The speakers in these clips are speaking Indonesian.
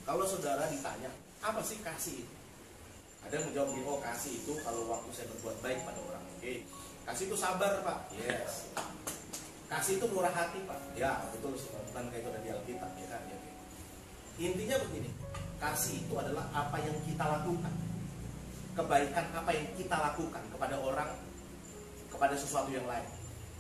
Kalau saudara ditanya, apa sih kasih itu? Ada yang menjawab begini, oh kasih itu kalau waktu saya berbuat baik pada orang. Oke. Kasih itu sabar, Pak. Yes. Kasih itu murah hati, Pak. Ya, betul. Bukan kayak itu ada di Alkitab, ya kan? Ya. Intinya begini, kasih itu adalah apa yang kita lakukan. Kebaikan apa yang kita lakukan kepada orang, kepada sesuatu yang lain,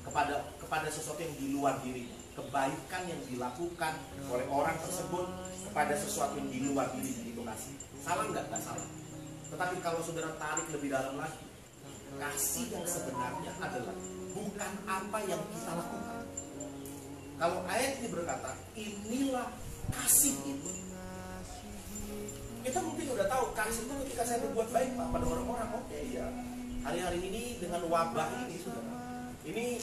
kepada sesuatu yang di luar dirinya. Kebaikan yang dilakukan oleh orang tersebut kepada sesuatu yang di luar dirinya, itu kasih. Salah nggak? Nggak salah. Tetapi kalau saudara tarik lebih dalam lagi, kasih yang sebenarnya adalah bukan apa yang kita lakukan. Kalau ayat ini berkata, inilah kasih itu. Kita mungkin udah tahu kasih itu ketika saya berbuat baik, Pak, pada orang-orang. Oke, ya. Hari-hari ini dengan wabah ini, saudara, ini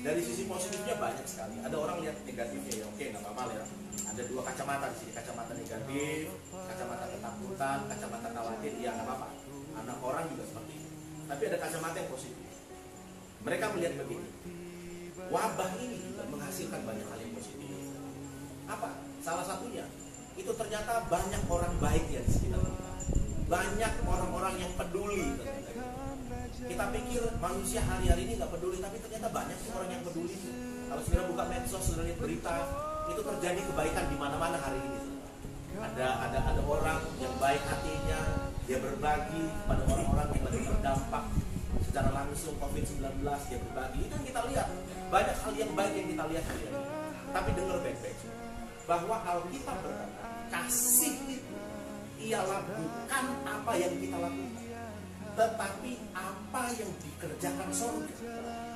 dari sisi positifnya banyak sekali. Ada orang lihat negatifnya, ya oke, nggak apa-apa ya. Ada dua kacamata di sini, kacamata negatif, kacamata ketakutan, kacamata khawatir, ya nggak apa-apa. Anak orang juga seperti itu. Tapi ada kacamata yang positif. Mereka melihat begini, wabah ini juga menghasilkan banyak hal yang positif. Apa? Salah satunya, itu ternyata banyak orang baik yang di sekitar kita. Banyak orang-orang yang peduli. Kita pikir manusia hari-hari ini nggak peduli, tapi ternyata banyak sih orang yang peduli. Kalau saudara buka medsos, saudara lihat berita, itu terjadi kebaikan di mana-mana hari ini. Ada orang yang baik hatinya, dia berbagi pada orang-orang yang lagi terdampak secara langsung COVID-19, dia berbagi. Itu yang kita lihat. Banyak hal yang baik yang kita lihat hari ini. Tapi dengar baik-baik, bahwa Alkitab berkata, kasih itu ialah bukan apa yang kita lakukan, tetapi apa yang dikerjakan surga.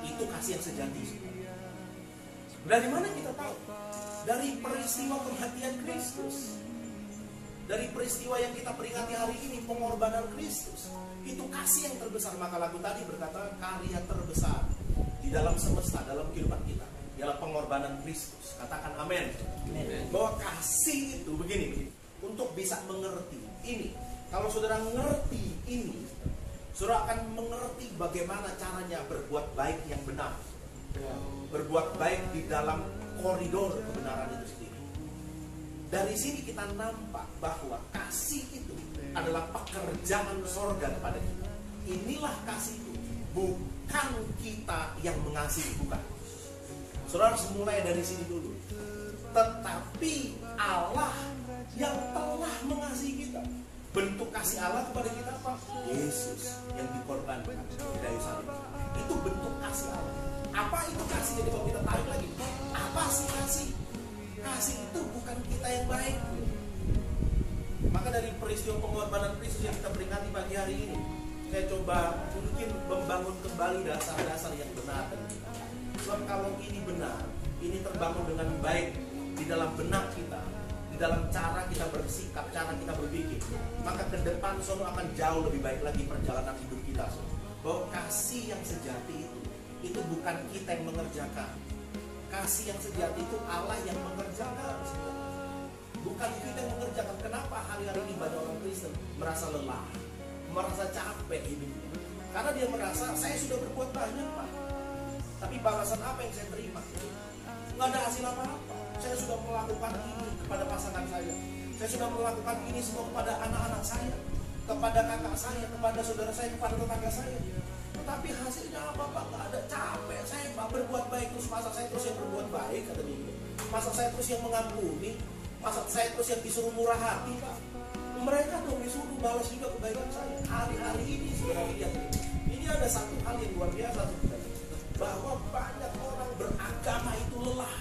Itu kasih yang sejati. Dari mana kita tahu? Dari peristiwa kematian Kristus. Dari peristiwa yang kita peringati hari ini, pengorbanan Kristus. Itu kasih yang terbesar. Maka lagu tadi berkata, karya terbesar di dalam semesta, dalam kehidupan kita ialah pengorbanan Kristus. Katakan amin. Bahwa kasih itu begini, untuk bisa mengerti ini. Kalau saudara mengerti ini, saudara akan mengerti bagaimana caranya berbuat baik yang benar. Berbuat baik di dalam koridor kebenaran itu sendiri. Dari sini kita nampak bahwa kasih itu adalah pekerjaan sorga kepada kita. Inilah kasih itu, bukan kita yang mengasihi, bukan. Saudara harus mulai dari sini dulu. Tetapi Allah yang telah mengasihi kita. Bentuk kasih Allah kepada kita apa? Yesus yang dikorbankan di kayu salib. Itu bentuk kasih Allah. Apa itu kasih? Jadi kalau kita tarik lagi, apa sih kasih? Kasih itu bukan kita yang baik. Maka dari peristiwa pengorbanan Kristus yang kita peringati pagi hari ini, saya coba mungkin membangun kembali dasar-dasar yang benar. Sebab kalau ini benar, ini terbangun dengan baik di dalam benak kita, di dalam cara kita bersikap, cara kita berpikir, maka ke depan sono akan jauh lebih baik lagi perjalanan hidup kita. Bahwa kasih yang sejati itu bukan kita yang mengerjakan. Kasih yang sejati itu Allah yang mengerjakan. Bukan kita yang mengerjakan. Kenapa hari-hari ini banyak orang Kristen merasa lelah, merasa capek hidupnya? Karena dia merasa, saya sudah berbuat banyak, Pak, tapi balasan apa yang saya terima? Nggak ada hasil apa-apa. Saya sudah melakukan ini kepada pasangan saya. Saya sudah melakukan ini semua kepada anak-anak saya, kepada kakak saya, kepada saudara saya, kepada tetangga saya. Tetapi hasilnya apa, Pak? Nggak ada. Capek saya, Pak, berbuat baik terus. Masa saya terus yang berbuat baik, kata dia. Masa saya terus yang mengampuni? Masa saya terus yang disuruh murah hati, Pak? Mereka dong disuruh balas juga kebaikan saya. Hari-hari ini sudah lihat ini ada satu hal yang luar biasa, bahwa banyak orang beragama itu lelah,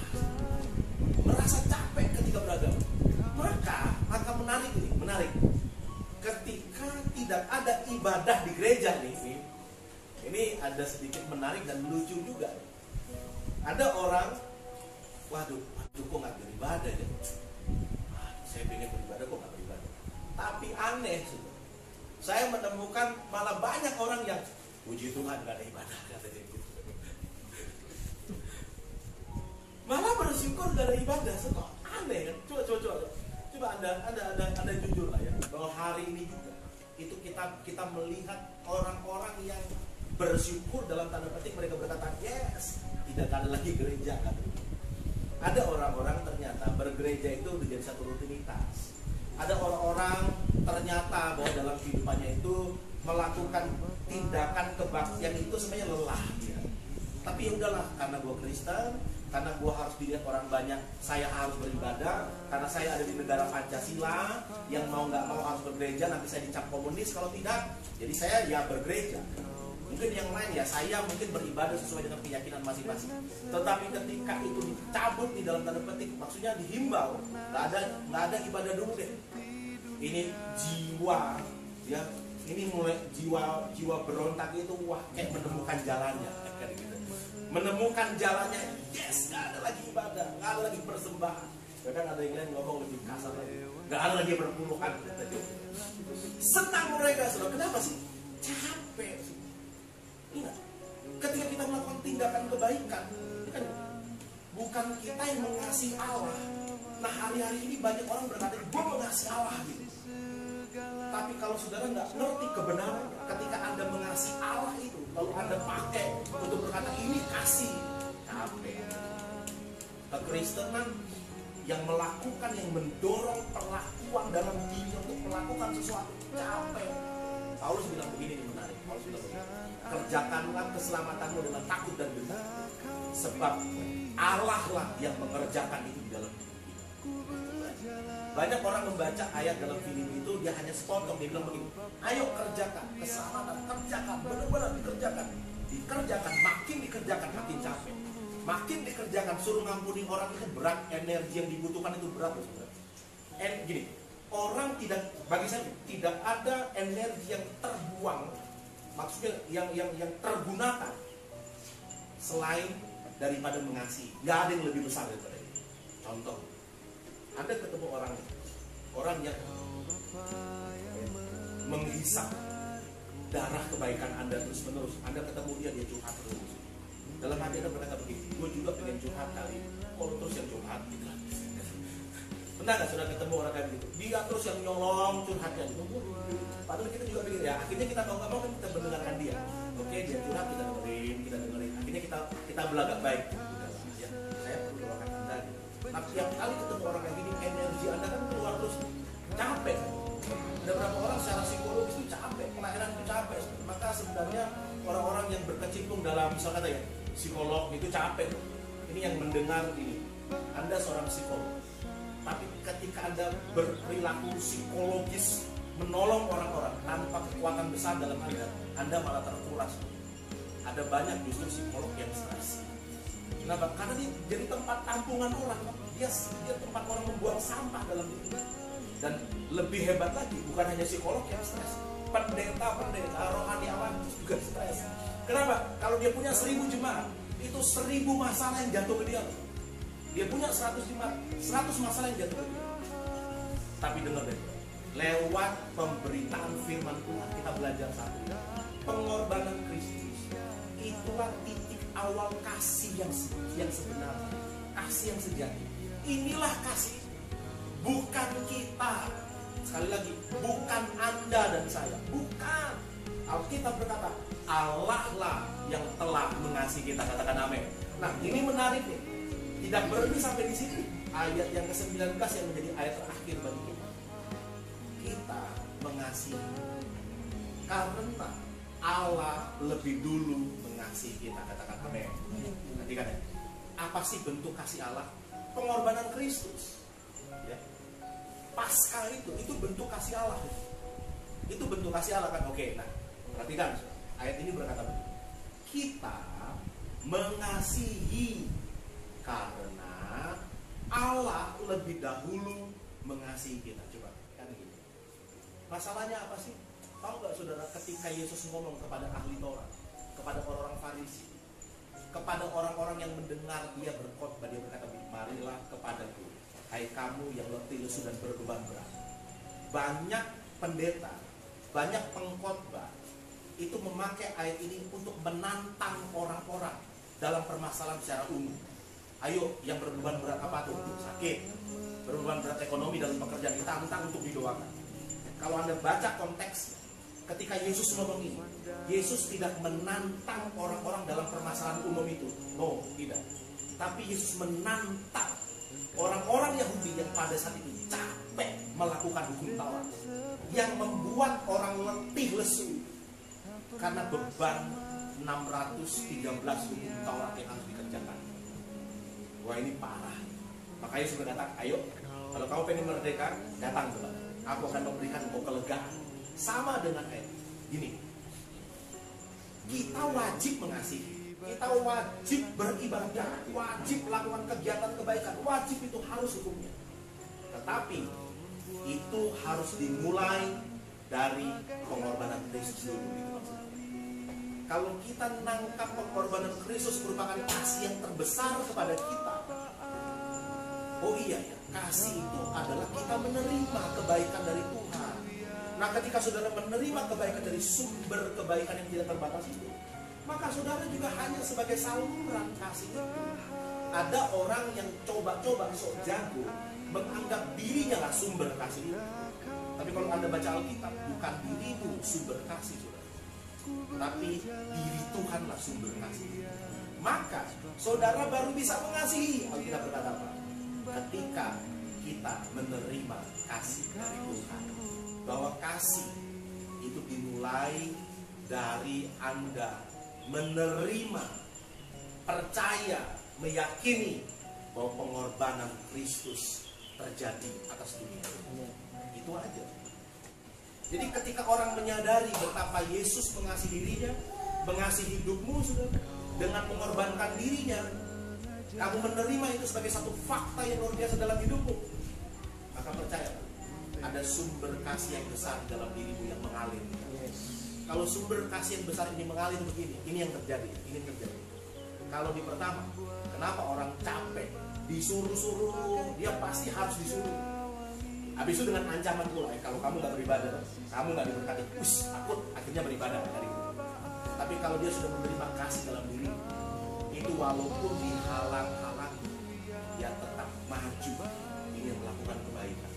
merasa capek ketika beragama. Maka menarik. Ketika tidak ada ibadah di gereja nih, ini ada sedikit menarik dan lucu juga. Ada orang, waduh kok nggak beribadah ya? Saya pengen beribadah kok nggak beribadah. Tapi aneh, saya menemukan malah banyak orang yang puji Tuhan nggak ada ibadah, katanya gitu. Malah bersyukur nggak ada ibadah, kok aneh kan? Coba anda jujur lah ya, bahwa hari ini juga itu kita melihat orang-orang yang bersyukur dalam tanda petik, mereka berkata yes, tidak ada lagi gereja kan. Ada orang-orang ternyata bergereja itu menjadi satu rutinitas. Ada orang-orang ternyata bahwa dalam kehidupannya itu melakukan tindakan kebaktian itu sebenarnya lelah ya. Tapi ya udahlah, karena gue Kristen, karena gue harus dilihat orang banyak, saya harus beribadah. Karena saya ada di negara Pancasila, yang mau nggak mau harus bergereja, nanti saya dicap komunis kalau tidak. Jadi saya ya bergereja. Mungkin yang lain ya saya mungkin beribadah sesuai dengan keyakinan masing-masing. Tetapi ketika itu dicabut di dalam tanda petik, maksudnya dihimbau, nggak ada ibadah dulu deh. Ini jiwa ya, ini mulai jiwa berontak itu wah kayak menemukan jalannya kayak gitu. Menemukan jalannya, yes, nggak ada lagi ibadah, nggak ada lagi persembahan. Bahkan ada yang lain ngomong lebih kasar lagi, nggak ada lagi berpuluhan. Senang mereka, saudara. Kenapa sih? Capek sih. Ingat, ketika kita melakukan tindakan kebaikan, kan bukan kita yang mengasihi Allah. Nah hari-hari ini banyak orang berkata, gue mengasihi Allah gitu. Tapi kalau saudara nggak ngerti kebenaran, ketika Anda mengasihi Allah itu, lalu Anda pakai untuk berkata ini kasih, capek. Kekristenan yang melakukan, yang mendorong perlakuan dalam diri untuk melakukan sesuatu, capek. Paulus bilang begini, ini menarik. Paulus bilang begini, kerjakanlah keselamatanmu dengan takut dan gentar, sebab Allah lah yang mengerjakan itu di dalam hidup kita. Banyak orang membaca ayat dalam Filipi itu dia hanya sepotong, dia bilang begini, ayo kerjakan keselamatan, kerjakan, benar-benar dikerjakan, makin dikerjakan makin capek, makin dikerjakan, suruh ngampuni orang itu berat, energi yang dibutuhkan itu berat. Gini, orang tidak, bagi saya tidak ada energi yang terbuang, maksudnya yang tergunakan selain daripada mengasihi. Nggak ada yang lebih besar daripada itu. Contoh, Anda ketemu orang yang menghisap darah kebaikan Anda terus menerus. Anda ketemu dia curhat terus. Dalam hati Anda berkata begini, gue juga pengen curhat kali, kalau terus yang curhat gitu. Pernah nggak sudah ketemu orang kayak gitu? Dia terus yang nyolong curhatnya gitu. Padahal kita juga pikir ya, akhirnya kita mau nggak mau kan kita mendengarkan dia. Oke, dia curhat, kita dengerin. Akhirnya kita belagak baik. Ya, saya perlu doakan Anda. Gitu. Tapi tiap kali ketemu orang kayak gini, energi Anda kan keluar terus, capek. Ada beberapa orang secara psikologis itu capek, pelayanan itu capek. Maka sebenarnya orang-orang yang berkecimpung dalam misalnya kata ya, psikolog itu capek. Ini yang mendengar ini. Anda seorang psikolog. Tapi ketika Anda berperilaku psikologis menolong orang-orang tanpa kekuatan besar dalam Anda malah terkuras. Ada banyak justru psikolog yang stres. Kenapa? Karena dia jadi tempat tampungan orang. Dia tempat orang membuang sampah dalam diri. Dan lebih hebat lagi, bukan hanya psikolog yang stres, pendeta rohaniawan juga stres. Kenapa? Kalau dia punya 1000 jemaat, itu 1000 masalah yang jatuh ke dia. Dia punya 100 jemaat, 100 masalah yang jatuh ke dia. Tapi dengar deh, lewat pemberitaan firman Tuhan kita belajar satu. Pengorbanan Kristus itulah titik awal kasih yang sebenarnya, kasih yang sejati. Inilah kasih, bukan kita. Sekali lagi, bukan Anda dan saya, bukan. Alkitab berkata, Allah lah yang telah mengasihi kita. Katakan amin. Nah, ini menarik nih. Tidak berhenti sampai di sini. Ayat yang ke-19 yang menjadi ayat terakhir bagi kita. Kita mengasihi karena Allah lebih dulu mengasihi kita. Katakan amin. Nanti kan ya. Apa sih bentuk kasih Allah? Pengorbanan Kristus. Ya. Paskah itu bentuk kasih Allah. Itu bentuk kasih Allah kan? Oke, nah perhatikan ayat ini berkata begini. Kita mengasihi karena Allah lebih dahulu mengasihi kita. Coba kan gitu. Masalahnya apa sih? Tahu nggak saudara, ketika Yesus ngomong kepada ahli Taurat, kepada orang-orang Farisi, kepada orang-orang yang mendengar dia berkhotbah, dia berkata, marilah kepadaku, hai kamu yang letih lesu dan berbeban berat. Banyak pendeta, banyak pengkhotbah itu memakai ayat ini untuk menantang orang-orang dalam permasalahan secara umum. Ayo, yang berbeban berat apa tuh? Sakit, berbeban berat ekonomi dalam pekerjaan, ditantang untuk didoakan. Kalau Anda baca konteks, ketika Yesus ngomong ini, Yesus tidak menantang orang-orang dalam permasalahan umum itu. No, tidak. Tapi Yesus menantang orang-orang Yahudi yang pada saat itu capek melakukan hukum Taurat, yang membuat orang letih lesu karena beban 613 hukum Taurat yang harus dikerjakan. Wah, ini parah. Makanya sudah datang, ayo, kalau kamu pengen merdeka, datang kepada aku, akan memberikan kau kelegaan. Sama dengan ayat gini, kita wajib mengasihi, kita wajib beribadah, wajib melakukan kegiatan kebaikan, wajib, itu harus hukumnya. Tetapi itu harus dimulai dari pengorbanan Kristus dulu. Kalau kita nangkap pengorbanan Kristus merupakan kasih yang terbesar kepada kita, oh iya ya, kasih itu adalah kita menerima kebaikan dari Tuhan. Nah, ketika saudara menerima kebaikan dari sumber kebaikan yang tidak terbatas itu, maka saudara juga hanya sebagai saluran kasih itu. Ada orang yang coba-coba sok jago menganggap dirinya lah sumber kasih itu. Tapi kalau Anda baca Alkitab, bukan dirimu sumber kasih, saudara, tapi diri Tuhanlah sumber kasih. Maka saudara baru bisa mengasihi. Alkitab berkata apa? Ketika kita menerima kasih dari Tuhan. Bahwa kasih itu dimulai dari Anda menerima, percaya, meyakini bahwa pengorbanan Kristus terjadi atas dunia. Itu aja. Jadi ketika orang menyadari betapa Yesus mengasihi dirinya, mengasihi hidupmu, saudara, dengan mengorbankan dirinya, kamu menerima itu sebagai satu fakta yang luar biasa dalam hidupmu, maka percaya, ada sumber kasih yang besar dalam dirimu yang mengalir. Kalau sumber kasih yang besar ini mengalir begini, ini yang terjadi, ini yang terjadi. Kalau di pertama, kenapa orang capek, disuruh-suruh, dia pasti harus disuruh. Habis itu dengan ancaman pula, kalau kamu nggak beribadah, kamu nggak diberkati, takut akhirnya beribadah dari itu. Tapi kalau dia sudah menerima kasih dalam diri, itu walaupun dihalang-halangi, dia tetap maju ingin melakukan kebaikan.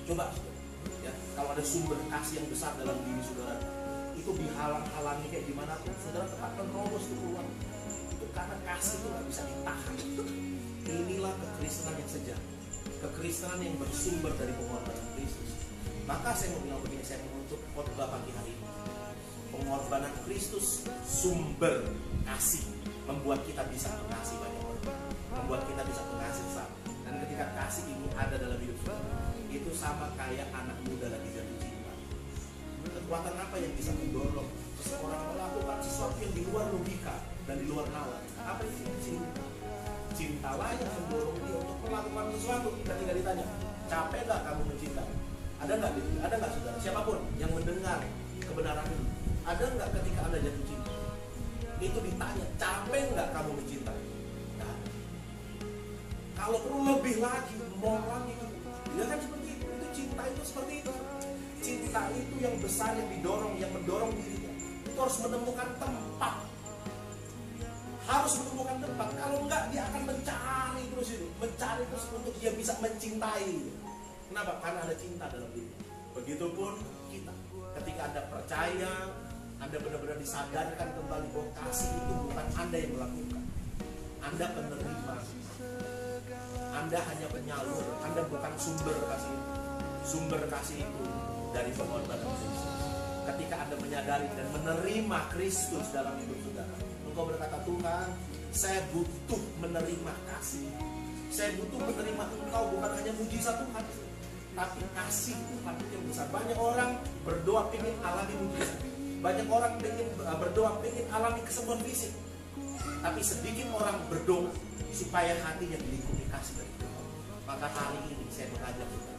Coba, ya, kalau ada sumber kasih yang besar dalam diri saudara, itu dihalang-halangi kayak gimana pun, saudara tetap menerobos itu keluar. Itu karena kasih itu nggak bisa ditahan. Inilah kekristenan yang sejati, kekristenan yang bersumber dari pengorbanan Kristus. Maka saya mau bilang begini, saya menuntut khotbah pagi hari ini. Pengorbanan Kristus sumber kasih, membuat kita bisa mengasihi banyak orang, membuat kita bisa mengasihi sama. Dan ketika kasih ini ada dalam hidup kita, itu sama kayak anak muda lagi jatuh cinta. Kekuatan apa yang bisa mendorong seseorang melakukan sesuatu yang di luar logika dan di luar nalar? Apa itu? Cinta. Cintalah yang mendorong dia untuk melakukan sesuatu. Ketika ditanya, capek nggak kamu mencinta? Ada nggak saudara? Siapapun yang mendengar kebenaran ini, ada nggak ketika Anda jatuh cinta? Itu ditanya, capek nggak kamu mencintai? Nah, kalau perlu lebih lagi, mau lagi, ya kan seperti itu. Itu cinta itu seperti itu. Cinta itu yang besar, yang didorong, yang mendorong dirinya. Itu harus menemukan tempat. Harus menemukan tempat. Kalau enggak, dia akan mencari terus itu, mencari terus untuk dia bisa mencintai. Kenapa? Karena ada cinta dalam diri. Begitupun kita. Ketika Anda percaya, Anda benar-benar disadarkan kembali bahwa kasih itu bukan Anda yang melakukan. Anda penerima. Anda hanya penyalur. Anda bukan sumber kasih itu. Sumber kasih itu dari pengorbanan Kristus. Ketika Anda menyadari dan menerima Kristus dalam hidup saudara, engkau berkata, Tuhan, saya butuh menerima kasih. Saya butuh menerima Engkau, bukan hanya mujizat Tuhan, tapi kasih Tuhan yang besar. Banyak orang berdoa ingin alami mujizat. Banyak orang berdoa ingin alami kesembuhan fisik. Tapi sedikit orang berdoa supaya hatinya dilingkupi kasih dari Tuhan. Maka hari ini saya mengajak kita,